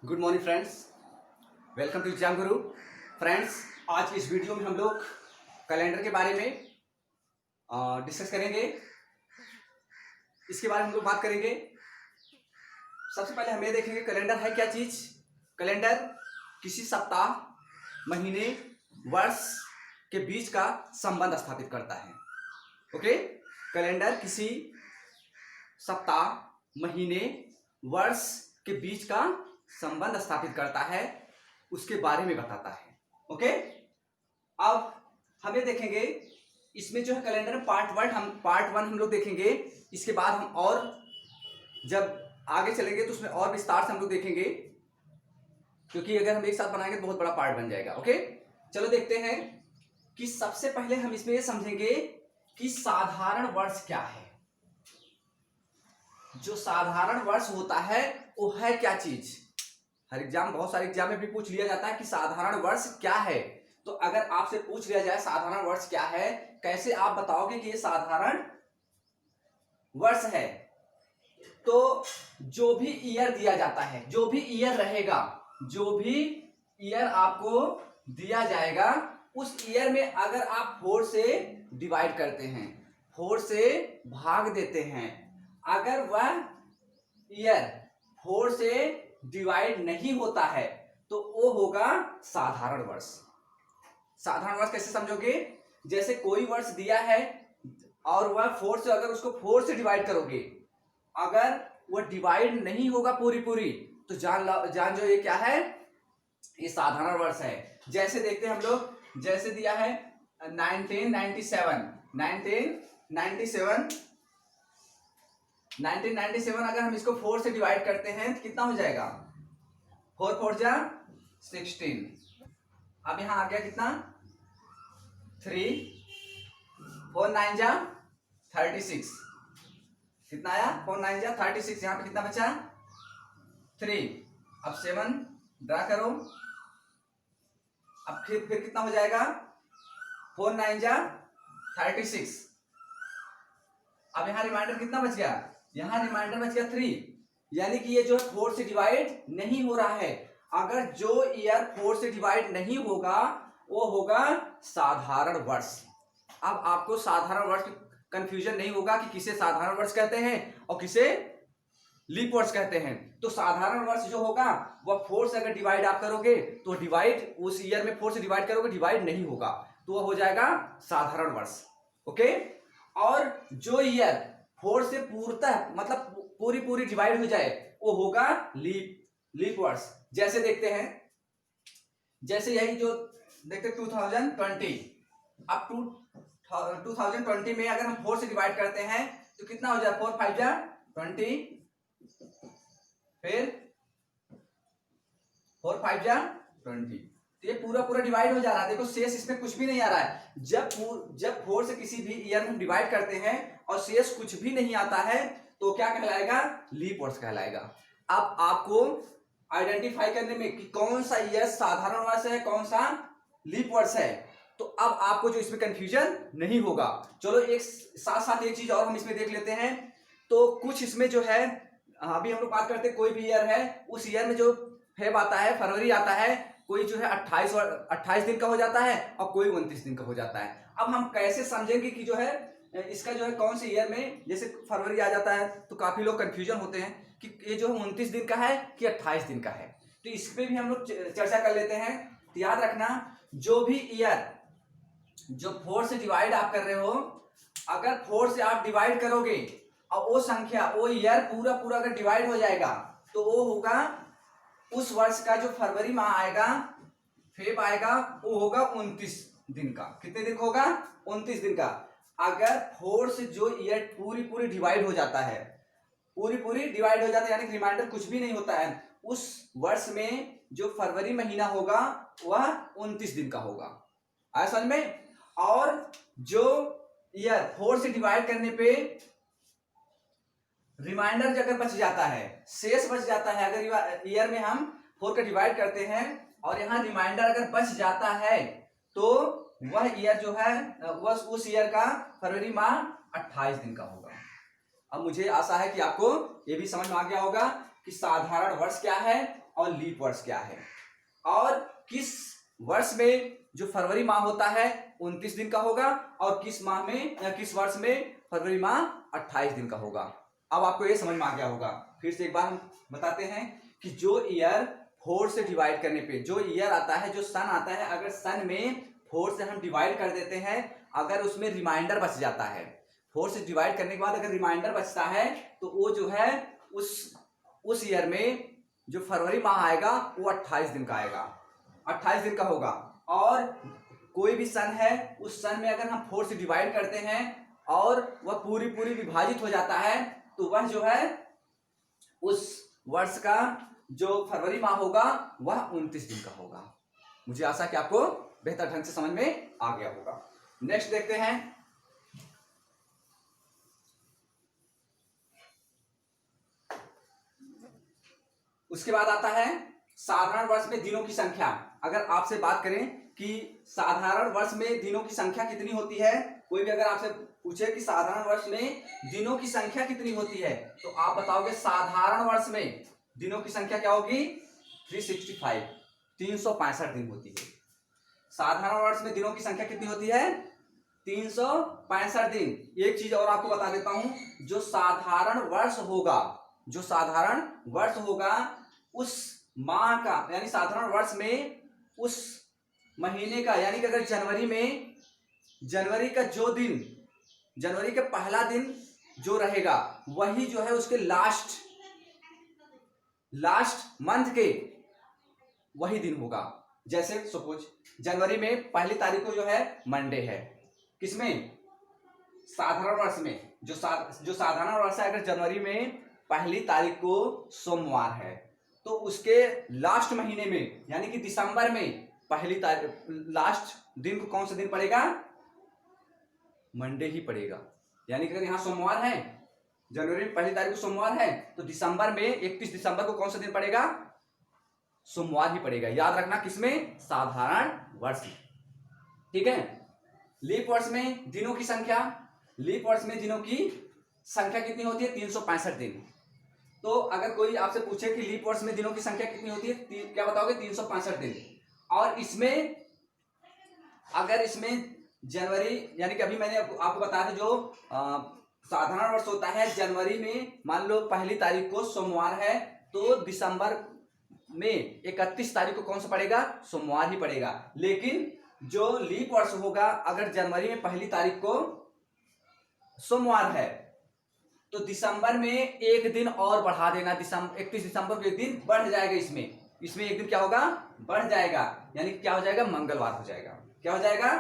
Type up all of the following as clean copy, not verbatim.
Good morning friends, welcome to exam Guru. Friends, आज की इस वीडियो में हम लोग कैलेंडर के बारे में डिस्कस करेंगे। इसके बारे में हम लोग बात करेंगे। सबसे पहले हम ये देखेंगे कैलेंडर है क्या चीज़। कैलेंडर किसी सप्ताह, महीने, वर्ष के बीच का संबंध स्थापित करता है। ओके, कैलेंडर किसी सप्ताह, महीने, वर्ष के बीच का संबंध स्थापित करता है, उसके बारे में बताता है। ओके, अब हम ये देखेंगे इसमें जो है कैलेंडर पार्ट वन हम लोग देखेंगे। इसके बाद हम और जब आगे चलेंगे तो उसमें और विस्तार से हम लोग देखेंगे, क्योंकि अगर हम एक साथ बनाएंगे तो बहुत बड़ा पार्ट बन जाएगा। ओके, चलो देखते हैं कि सबसे पहले हम इसमें ये समझेंगे कि साधारण वर्ष क्या है। जो साधारण वर्ष होता है वो है क्या चीज। हर एग्जाम, बहुत सारे एग्जाम में भी पूछ लिया जाता है कि साधारण वर्ष क्या है। तो अगर आपसे पूछ लिया जाए साधारण वर्ष क्या है, कैसे आप बताओगे कि ये साधारण वर्ष है। तो जो भी ईयर दिया जाता है, जो भी ईयर रहेगा, जो भी ईयर आपको दिया जाएगा, उस ईयर में अगर आप 4 से डिवाइड करते हैं, 4 से भाग देते हैं, अगर वह ईयर 4 से डिवाइड नहीं होता है तो वो होगा साधारण वर्ष। साधारण वर्ष कैसे समझोगे? जैसे कोई वर्ष दिया है और वह 4 से, अगर उसको 4 से डिवाइड करोगे, अगर वह डिवाइड नहीं होगा पूरी तो जान जो ये क्या है, ये साधारण वर्ष है। जैसे देखते हैं हम लोग, जैसे दिया है 1997 अगर हम इसको 4 से डिवाइड करते हैं तो कितना हो जाएगा? 4 4 जा 16। अब यहां आ गया कितना? 3 4 9 जा 36। कितना आया? 4 9 जा 36। यहां पे कितना बचा? 3। अब 7 ड्रा करो। अब फिर कितना हो जाएगा? 4 9 जा 36। अब यहां रिमाइंडर कितना बच गया? यहां रिमाइंडर बच गया 3। यानी कि ये जो 4 से डिवाइड नहीं हो रहा है। अगर जो ईयर 4 से डिवाइड नहीं होगा वो होगा साधारण वर्ष। अब आपको साधारण वर्ष कंफ्यूजन नहीं होगा कि किसे साधारण वर्ष कहते हैं और किसे लीप वर्ष कहते हैं। तो साधारण वर्ष जो होगा वह 4 से अगर डिवाइड आप करोगे तो डिवाइड, उस ईयर में 4 से डिवाइड करोगे, डिवाइड नहीं होगा तो वह हो जाएगा साधारण वर्ष। ओके, और जो ईयर 4 से पूर्णतः मतलब पूरी डिवाइड हो जाए वो होगा लीप वर्ष। जैसे देखते हैं, जैसे यही जो देखते 2020, अब 2020 में अगर हम 4 से डिवाइड करते हैं तो कितना हो जाए? 4 5 जा 20, फिर 4 5 जा 20। तो ये पूरा डिवाइड हो जा रहा है। देखो शेष इसमें कुछ भी नहीं आ रहा है। जब 4 से किसी भी ईयर में हम डिवाइड करते हैं और शेष कुछ भी नहीं आता है तो क्या कहलाएगा? लीप वर्ष कहलाएगा। अब आपको आइडेंटिफाई करने में कि कौन सा ईयर साधारण वर्ष है, कौन सा लीप वर्ष है, तो अब आपको जो इसमें कंफ्यूजन नहीं होगा। चलो एक साथ एक चीज और हम इसमें देख लेते हैं। तो कुछ इसमें जो है, अभी हम लोग बात करते हैं कोई भी ईयर है, उस ईयर में जो फेब आता है, फरवरी आता है, कोई जो है 28 दिन का हो जाता है और कोई 29 दिन का हो जाता है। अब हम कैसे समझेंगे कि जो है इसका जो है कौन से ईयर में, जैसे फरवरी आ जाता है तो काफी लोग कंफ्यूजन होते हैं कि ये जो है 29 दिन का है कि 28 दिन का है। तो इस पे भी हम लोग चर्चा कर लेते हैं। तो याद रखना, जो भी ईयर जो 4 से डिवाइड आप कर रहे हो, अगर 4 से आप डिवाइड करोगे और वो संख्या, वो ईयर पूरा अगर डिवाइड हो जाएगा तो वो होगा उस वर्ष का जो फरवरी माह आएगा, फेब आएगा, वो होगा 29 दिन का। कितने दिन का होगा? 29 दिन का। अगर 4 से जो ईयर पूरी डिवाइड हो जाता है, पूरी डिवाइड हो जाता है, यानी रिमाइंडर कुछ भी नहीं होता है, उस वर्ष में जो फरवरी महीना होगा वह 29 दिन का होगा। आया समझ में? और जो ईयर 4 से डिवाइड करने पे रिमाइंडर अगर बच जाता है, शेष बच जाता है, अगर ईयर में हम 4 का डिवाइड करते हैं और यहां रिमाइंडर अगर बच जाता है तो वह ईयर जो है, वह उस ईयर का फरवरी माह 28 दिन का होगा। अब मुझे आशा है कि आपको ये भी समझ में आ गया होगा कि साधारण वर्ष क्या है और लीप वर्ष क्या है, और किस वर्ष में जो फरवरी माह होता है 29 दिन का होगा, और किस माह में या किस वर्ष में फरवरी माह 28 दिन का होगा। अब आपको ये समझ में आ गया होगा। फिर से एक बार हम बताते हैं कि जो ईयर 4 से डिवाइड करने पे जो ईयर आता है, जो सन आता है, अगर सन में 4 से हम डिवाइड कर देते हैं, अगर उसमें रिमाइंडर बच जाता है, 4 से डिवाइड करने के बाद अगर रिमाइंडर बचता है, तो वो जो है उस ईयर में जो फरवरी माह आएगा वो 28 दिन का आएगा, 28 दिन का होगा। और कोई भी सन है, उस सन में अगर हम 4 से डिवाइड करते हैं और वह पूरी विभाजित हो जाता है, तो वह जो है उस वर्ष का जो फरवरी माह होगा वह 29 दिन का होगा। मुझे आशा कि आपको बेहतर ढंग से समझ में आ गया होगा। नेक्स्ट देखते हैं, उसके बाद आता है साधारण वर्ष में दिनों की संख्या। अगर आपसे बात करें कि साधारण वर्ष में दिनों की संख्या कितनी होती है, कोई भी अगर आपसे पूछे कि साधारण वर्ष में दिनों की संख्या कितनी होती है, तो आप बताओगे साधारण वर्ष में दिनों की संख्या क्या होगी, 365, 365 दिन होती है। साधारण वर्ष में दिनों की संख्या कितनी होती है, 365 दिन। एक चीज और आपको बता देता हूं, जो साधारण वर्ष होगा उस माह का, यानी साधारण वर्ष में उस महीने का, यानी कि अगर जनवरी का जो दिन, जनवरी का पहला दिन जो रहेगा वही जो है उसके लास्ट मंथ के वही दिन होगा। जैसे सपोज जनवरी में पहली तारीख को जो है मंडे है, किसमें, साधारण वर्ष में। जो साधारण वर्ष है, अगर जनवरी में पहली तारीख को सोमवार है, तो उसके लास्ट महीने में यानी कि दिसंबर में पहली तारीख लास्ट दिन को कौन सा दिन पड़ेगा, मंडे ही पड़ेगा। यानी कि अगर यहाँ सोमवार है, जनवरी में पहली तारीख को सोमवार है, तो दिसंबर में 31 दिसंबर को कौन सा दिन पड़ेगा, सोमवार ही पड़ेगा। याद रखना, किसमें, साधारण वर्ष में। ठीक है। लीप वर्ष में दिनों की संख्या, लीप वर्ष में दिनों की संख्या कितनी होती है, 365 दिन। तो अगर कोई आपसे पूछे कि लीप वर्ष में दिनों की संख्या कितनी होती है, क्या बताओगे, 365 दिन। और इसमें अगर इसमें जनवरी, यानी कि अभी मैंने आपको बताया था, जो साधारण वर्ष होता है, जनवरी में मान लो पहली तारीख को सोमवार है, तो दिसंबर में 31 तारीख को कौन सा पड़ेगा, सोमवार ही पड़ेगा। लेकिन जो लीप वर्ष होगा, अगर जनवरी में पहली तारीख को सोमवार है, तो दिसंबर में एक दिन और बढ़ा देना, 31 दिसंबर को एक दिन बढ़ जाएगा। इसमें एक दिन क्या होगा, बढ़ जाएगा, यानी क्या हो जाएगा, मंगलवार हो जाएगा। क्या हो जाएगा,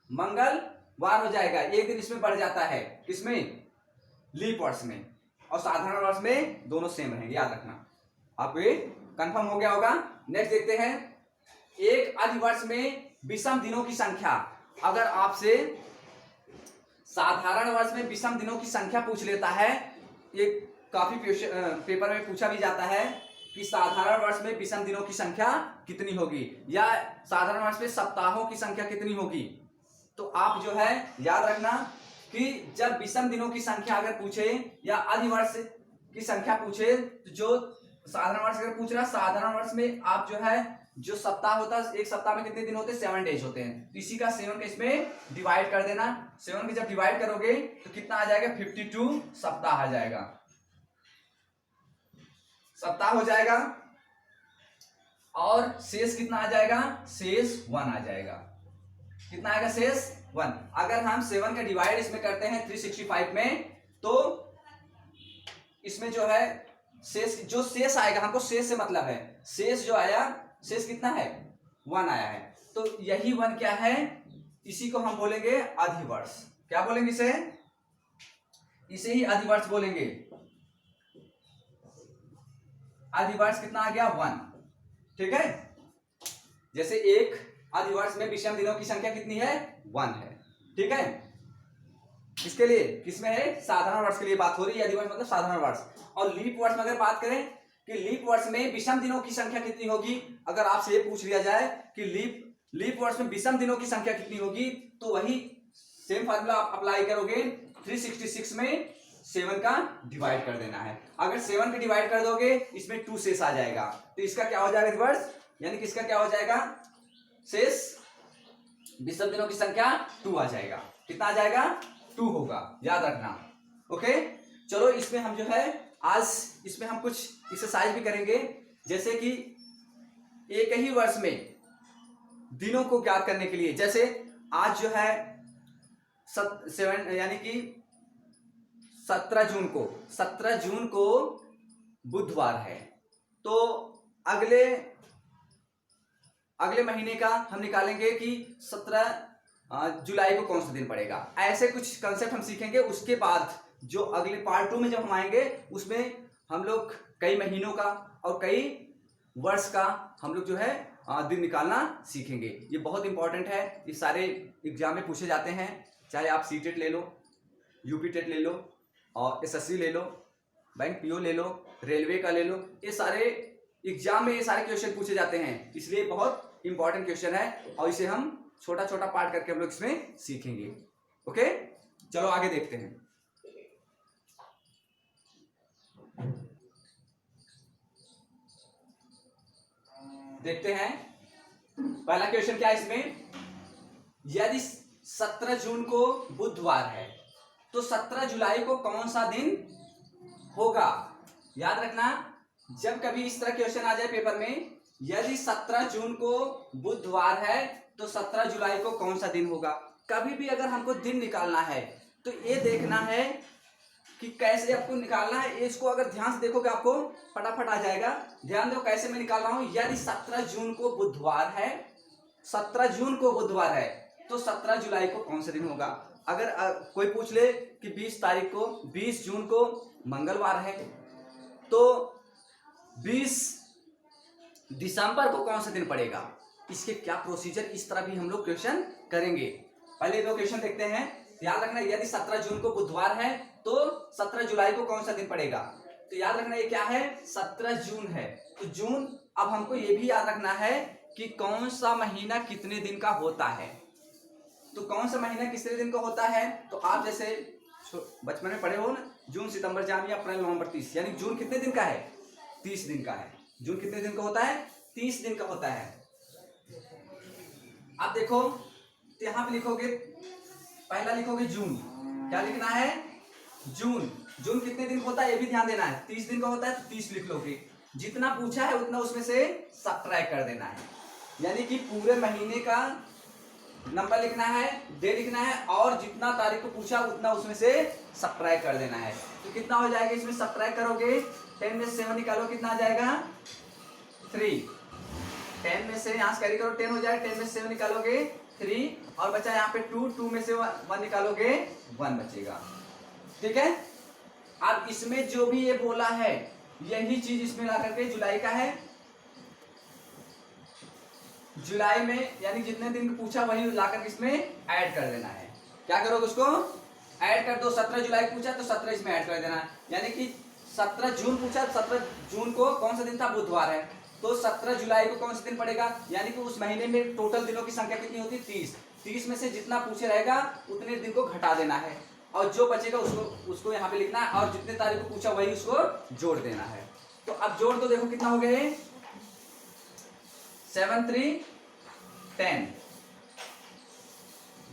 मंगलवार हो जाएगा। एक दिन इसमें बढ़ जाता है, किसमें, लीप वर्ष में। और साधारण वर्ष में दोनों सेम रहेंगे, याद रखना। आपको ये कंफर्म हो गया होगा। नेक्स्ट देखते हैं, एक अधिवर्ष में विषम दिनों की संख्या। अगर आपसे साधारण वर्ष में विषम दिनों की संख्या पूछ लेता है, ये काफी पेपर में पूछा भी जाता है कि साधारण वर्ष में विषम दिनों की संख्या कितनी होगी, या साधारण वर्ष में सप्ताहों की संख्या कितनी होगी, तो आप जो है याद रखना कि जब विषम दिनों की संख्या अगर पूछे या अधिवर्ष की संख्या पूछे, तो जो साधारण वर्ष अगर पूछ रहा है, साधारण वर्ष में आप जो है जो सप्ताह होता है, एक सप्ताह में कितने दिन होते हैं, 7 डेज होते हैं। तो इसी का 7 का इसमें डिवाइड कर देना। 7 के जब डिवाइड करोगे तो कितना आ जाएगा, 52 सप्ताह आ जाएगा, सप्ताह हो जाएगा। और शेष कितना आ जाएगा, शेष 1 आ जाएगा। कितना आएगा, शेष 1। अगर हम 7 का डिवाइड इसमें करते हैं 365 में, तो इसमें जो है शेष, जो शेष आएगा, हमको शेष से मतलब है, शेष जो आया, शेष कितना है, 1 आया है। तो यही 1 क्या है, इसी को हम बोलेंगे अधिवर्ष। क्या बोलेंगे इसे ही अधिवर्ष बोलेंगे। अधिवर्ष कितना आ गया, 1। ठीक है। जैसे एक अधिवर्ष में विषम दिनों की संख्या कितनी है, 1 है। ठीक है। इसके लिए किसमें है, साधारण वर्ष के लिए बात हो रही है। अधिवर्ष मतलब साधारण वर्ष। और लीप वर्ष में अगर बात करें कि लीप वर्ष में विषम दिनों की संख्या कितनी होगी, अगर आपसे ये पूछ लिया जाए कि लीप वर्ष में विषम दिनों की संख्या कितनी होगी, तो वही सेम फार्मूला आप अप्लाई करोगे। 366 में 7 का डिवाइड कर देना है। अगर 7 का डिवाइड कर दोगे इसमें 2 शेष आ जाएगा, तो इसका क्या हो जाएगा रिवर्स, यानी कि इसका क्या हो जाएगा शेष विषम दिनों की संख्या 2 आ जाएगा। कितना आ जाएगा 2 होगा, याद रखना। ओके, चलो इसमें हम जो है आज इसमें हम कुछ एक्सरसाइज भी करेंगे, जैसे कि एक ही वर्ष में दिनों को ज्ञात करने के लिए। जैसे आज जो है 7 यानी कि 17 जून को बुधवार है, तो अगले महीने का हम निकालेंगे कि 17 जुलाई को कौन सा दिन पड़ेगा। ऐसे कुछ कंसेप्ट हम सीखेंगे। उसके बाद जो अगले पार्ट 2 में जब हम आएंगे उसमें हम लोग कई महीनों का और कई वर्ष का हम लोग जो है दिन निकालना सीखेंगे। ये बहुत इंपॉर्टेंट है, ये सारे एग्जाम में पूछे जाते हैं, चाहे आप सीटेट ले लो, यूपी टेट ले लो और एसएससी ले लो, बैंक पीओ ले लो, रेलवे का ले लो, ये सारे एग्जाम में ये सारे क्वेश्चन पूछे जाते हैं, इसलिए बहुत इंपॉर्टेंट क्वेश्चन है और इसे हम छोटा छोटा पार्ट करके हम लोग इसमें सीखेंगे। ओके, चलो आगे देखते हैं। देखते हैं पहला क्वेश्चन क्या है इसमें। यदि 17 जून को बुधवार है तो 17 जुलाई को कौन सा दिन होगा। याद रखना, जब कभी इस तरह क्वेश्चन आ जाए पेपर में, यदि 17 जून को बुधवार है तो 17 जुलाई को कौन सा दिन होगा। कभी भी अगर हमको दिन निकालना है तो ये देखना है कि कैसे आपको निकालना है। इसको अगर ध्यान से देखोगे आपको फटाफट आ जाएगा। ध्यान दो कैसे मैं निकाल रहा हूं। यदि 17 जून को बुधवार है, 17 जून को बुधवार है तो 17 जुलाई को कौन सा दिन होगा। अगर कोई पूछ ले कि 20 जून को मंगलवार है तो 20 दिसंबर को कौन सा दिन पड़ेगा। इसके क्या प्रोसीजर, इस तरह भी हम लोग क्वेश्चन करेंगे। पहले दो क्वेश्चन देखते हैं। याद रखना, यदि 17 जून को बुधवार है तो 17 जुलाई को कौन सा दिन पड़ेगा। तो याद रखना ये क्या है, 17 जून है तो जून। अब हमको ये भी याद रखना है कि कौन सा महीना कितने दिन का होता है। तो कौन सा महीना कितने दिन का होता है, तो आप जैसे बचपन में पढ़े हो ना, जून सितंबर जनवरी अप्रैल नवंबर 30, यानी जून कितने दिन का है, 30 दिन का है। जून कितने दिन का होता है, 30 दिन का होता है। आप देखो तो यहां पे लिखोगे, पहला लिखोगे जून, क्या लिखना है जून। जून कितने दिन का होता है ये भी ध्यान देना है, 30 दिन का होता है तो 30 लिख लोगे। जितना पूछा है उतना उसमें से सब्ट्रैक्ट कर देना है, यानी कि पूरे महीने का नंबर लिखना है, डे लिखना है और जितना तारीख को पूछा उतना उसमें से सब्ट्रैक्ट कर देना है। तो कितना हो जाएगा इसमें, सब्ट्रैक्ट करोगे 10 में से 7 निकालो, कितना आ जाएगा 3। 10 में से यहाँ से कैरी करो, 10 हो जाएगा, 10 में से 7 निकालोगे 3 और बचा यहाँ पे 2 में से 1 निकालोगे 1 बचेगा। ठीक है, अब इसमें जो भी ये बोला है यही चीज इसमें ला करके जुलाई का है। जुलाई में यानी जितने दिन पूछा वही लाकर इसमें ऐड कर देना है। क्या करोगे, उसको ऐड कर दो। 17 जुलाई पूछा तो 17 इसमें ऐड कर देना है, यानी कि 17 जून पूछा, 17 जून को कौन सा दिन था, बुधवार है, तो 17 जुलाई को कौन सा दिन पड़ेगा। यानी कि उस महीने में टोटल दिनों की संख्या कितनी होती है, 30। 30 में से जितना पूछे रहेगा उतने दिन को घटा देना है और जो बचेगा उसको यहाँ पे लिखना है और जितने तारीख को पूछा वही उसको जोड़ देना है। तो अब जोड़ दो, देखो कितना हो गए, 7 3 10,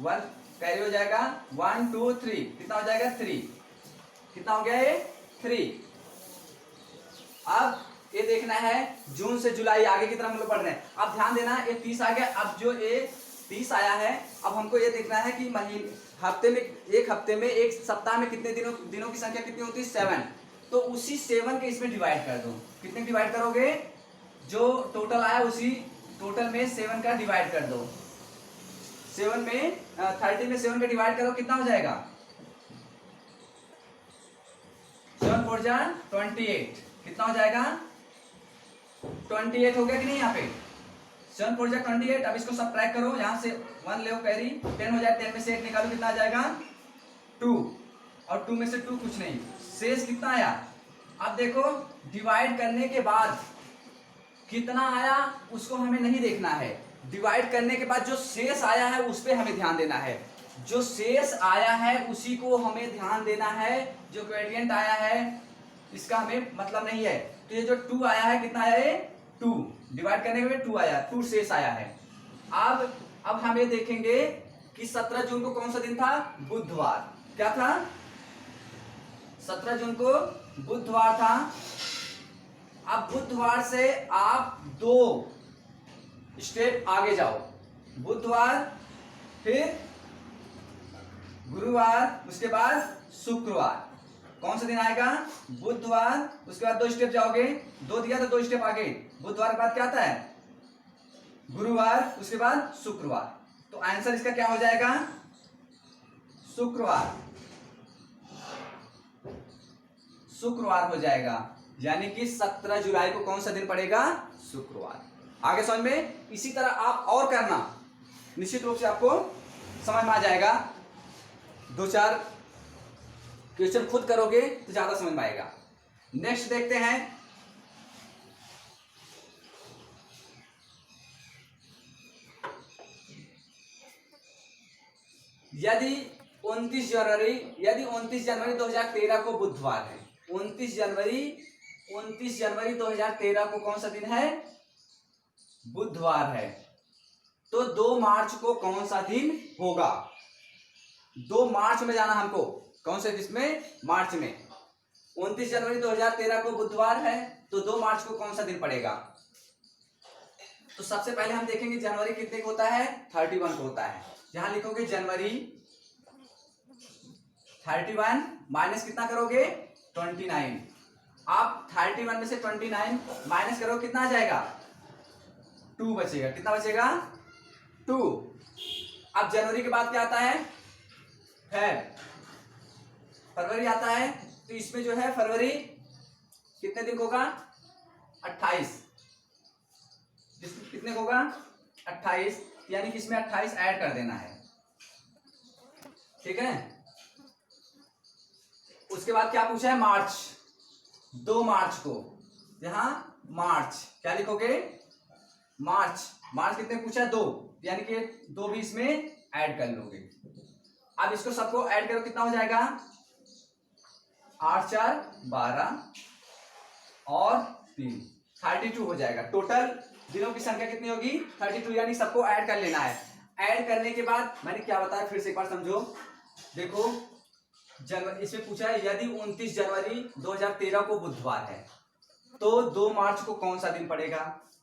1 कैरी हो जाएगा, 1 2 3, कितना हो जाएगा 3, कितना हो गया ये 3। अब ये देखना है जून से जुलाई आगे की तरफ हम लोग बढ़ रहे हैं। अब ध्यान देना, ये 30 आ गया। अब जो ये 30 आया है, अब हमको ये देखना है कि महीने हफ्ते में, एक हफ्ते में, एक सप्ताह में कितने दिनों की संख्या कितनी होती है, 7। तो उसी 7 के इसमें डिवाइड कर दो। कितने डिवाइड करोगे, जो टोटल आया उसी टोटल में 7 का डिवाइड कर दो। 7 में 30 में 7 का डिवाइड करो, कितना हो जाएगा, 7 4 जा 28, कितना हो जाएगा 28 हो गया कि नहीं। यहाँ पे 7 4 जा 28। अब इसको सब्ट्रैक्ट करो, यहाँ से 1 ले कैरी, 10 हो जाए, 10 में से 8 निकालो, कितना आ जाएगा 2 और 2 में से 2 कुछ नहीं, शेष कितना आया। अब देखो डिवाइड करने के बाद कितना आया उसको हमें नहीं देखना है, डिवाइड करने के बाद जो शेष आया है उस पर हमें ध्यान देना है। जो शेष आया है उसी को हमें ध्यान देना है, जो ग्रेडियंट आया है इसका हमें मतलब नहीं है। तो ये जो 2 आया है, कितना आया है 2, डिवाइड करने में 2 आया, 2 शेष आया है। अब हम ये देखेंगे कि 17 जून को कौन सा दिन था, बुधवार। क्या था, 17 जून को बुधवार था। अब बुधवार से आप 2 स्टेप आगे जाओ, बुधवार फिर गुरुवार उसके बाद शुक्रवार, कौन सा दिन आएगा, बुधवार, उसके बाद 2 स्टेप जाओगे, 2 दिया तो 2 स्टेप आगे, बुधवार के बाद क्या आता है, गुरुवार, उसके बाद शुक्रवार। तो आंसर इसका क्या हो जाएगा, शुक्रवार, शुक्रवार हो जाएगा। यानी कि 17 जुलाई को कौन सा दिन पड़ेगा, शुक्रवार। आगे समझ में, इसी तरह आप और करना, निश्चित रूप से आपको समझ में आ जाएगा। 2-4 क्वेश्चन खुद करोगे तो ज्यादा समझ में आएगा। नेक्स्ट देखते हैं, यदि 29 जनवरी 2013 को बुधवार है, 29 जनवरी 2013 को कौन सा दिन है, बुधवार है, तो 2 मार्च को कौन सा दिन होगा। 2 मार्च में जाना हमको, कौन से जिसमें, मार्च में। 29 जनवरी 2013 को बुधवार है, तो 2 मार्च को कौन सा दिन पड़ेगा। तो सबसे पहले हम देखेंगे जनवरी कितने को होता है, 31 को होता है। यहां लिखोगे जनवरी 31 माइनस कितना करोगे, 29। आप 31 में से 29 माइनस करो, कितना आ जाएगा, 2 बचेगा। कितना बचेगा, 2। अब जनवरी के बाद क्या आता है, फरवरी आता है। तो इसमें जो है फरवरी कितने दिन होगा, 28। कितने होगा, 28, यानी कि इसमें 28 ऐड कर देना है, ठीक है। उसके बाद क्या पूछा है, मार्च, 2 मार्च को, यहां मार्च क्या लिखोगे, मार्च कितने पूछा है, 2, यानी कि 2 भी इसमें ऐड कर लोगे। अब इसको सबको ऐड करो, कितना हो जाएगा, 8 4 12 और 3 32 हो जाएगा। टोटल दिनों की संख्या कितनी होगी, 32, यानी सबको ऐड कर लेना है। ऐड करने के बाद मैंने क्या बताया, फिर से एक बार समझो। देखो जनवरी, इसमें पूछा है यदि 29 जनवरी 2013 को बुधवार है, तो 2 मार्च को कौन सा दिन पड़ेगा।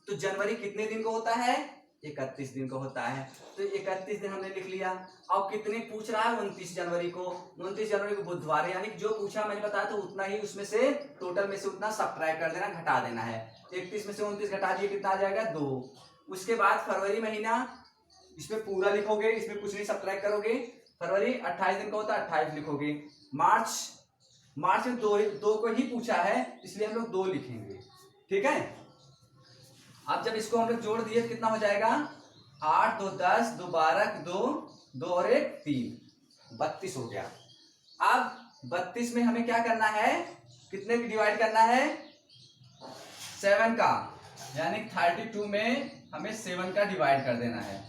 तो जनवरी कितने दिन को होता है, 31 दिन को होता है। तो 31 दिन हमने लिख लिया। अब कितने पूछ रहा है, 29 जनवरी को, 29 जनवरी को बुधवार है, यानी जो पूछा मैंने बताया तो उतना ही उसमें से, टोटल में से उतना सब्ट्रैक्ट कर देना, घटा देना है। 31 में से 29 घटा दिए, कितना आ जाएगा, 2। उसके बाद फरवरी महीना, इसमें पूरा लिखोगे, इसमें कुछ नहीं सब्ट्रैक्ट करोगे। फरवरी 28 दिन का होता है, 28 लिखोगे। मार्च में 2 को ही पूछा है, इसलिए हम लोग 2 लिखेंगे, ठीक है। अब जब इसको हम लोग जोड़ दिए तो कितना हो जाएगा, 8 2 10 2 12 2 और 1 3, 32 हो गया। अब 32 में हमें क्या करना है, कितने की डिवाइड करना है, 7 का, यानी 32 में हमें 7 का डिवाइड कर देना है।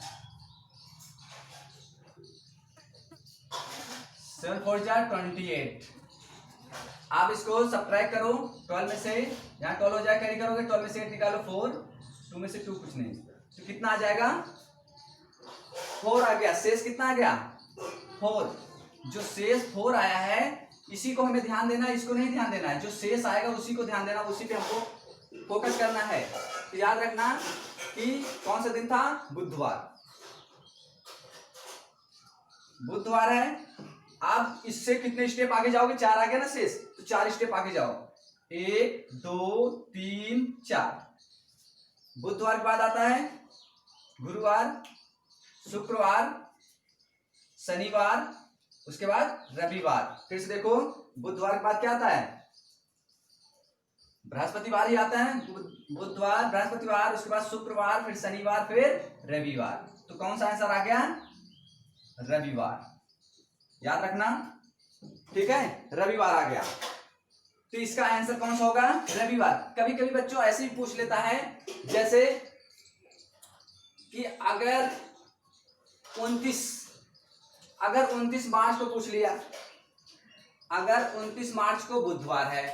7 4 28। आप इसको सब्ट्रैक्ट करो, 12 में से, यहाँ 12 हो जाए, कैरी करोगे, 12 में से 8 निकालो, 4, 2 में से 2 कुछ नहीं, तो कितना आ जाएगा, 4 आ गया। शेष कितना आ गया, 4। जो शेष 4 आया है, इसी को हमें ध्यान देना है, इसको नहीं ध्यान देना है। जो शेष आएगा उसी को ध्यान देना, उसी पे हमको फोकस करना है। तो याद रखना कि कौन सा दिन था, बुधवार है। आप इससे कितने स्टेप आगे जाओगे, 4 आ गया ना शेष, तो 4 स्टेप आगे जाओ, 1 2 3 4। बुधवार के बाद आता है गुरुवार, शुक्रवार, शनिवार, उसके बाद रविवार। फिर से देखो, बुधवार के बाद क्या आता है, बृहस्पतिवार ही आता है। बुधवार, बृहस्पतिवार, उसके बाद शुक्रवार, फिर शनिवार, फिर रविवार। तो कौन सा आंसर आ गया, रविवार। याद रखना, ठीक है, रविवार आ गया। तो इसका आंसर कौन सा होगा, रविवार। कभी कभी बच्चों ऐसे ही पूछ लेता है, जैसे कि अगर 29 अगर 29 मार्च को पूछ लिया, अगर 29 मार्च को बुधवार है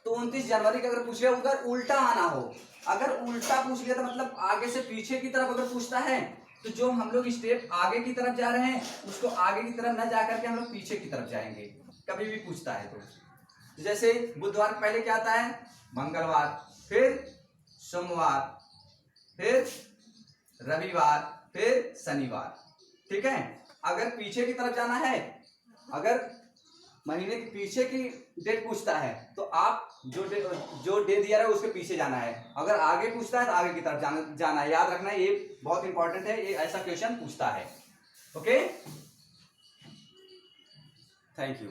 तो 29 जनवरी का अगर पूछ लिया, अगर उल्टा आना हो, अगर उल्टा पूछ लिया तो मतलब आगे से पीछे की तरफ अगर पूछता है तो जो हम लोग स्टेप आगे की तरफ जा रहे हैं उसको आगे की तरफ न जाकर के हम लोग पीछे की तरफ जाएंगे, कभी भी पूछता है तो जैसे बुधवार पहले क्या आता है, मंगलवार, फिर सोमवार, फिर रविवार, फिर शनिवार। ठीक है, अगर पीछे की तरफ जाना है, अगर महीने के पीछे की डेट पूछता है तो आप जो डे दिया है उसके पीछे जाना है, अगर आगे पूछता है तो आगे की तरफ जाना है। याद रखना है, ये बहुत इंपॉर्टेंट है, ये ऐसा क्वेश्चन पूछता है। Okay, thank you.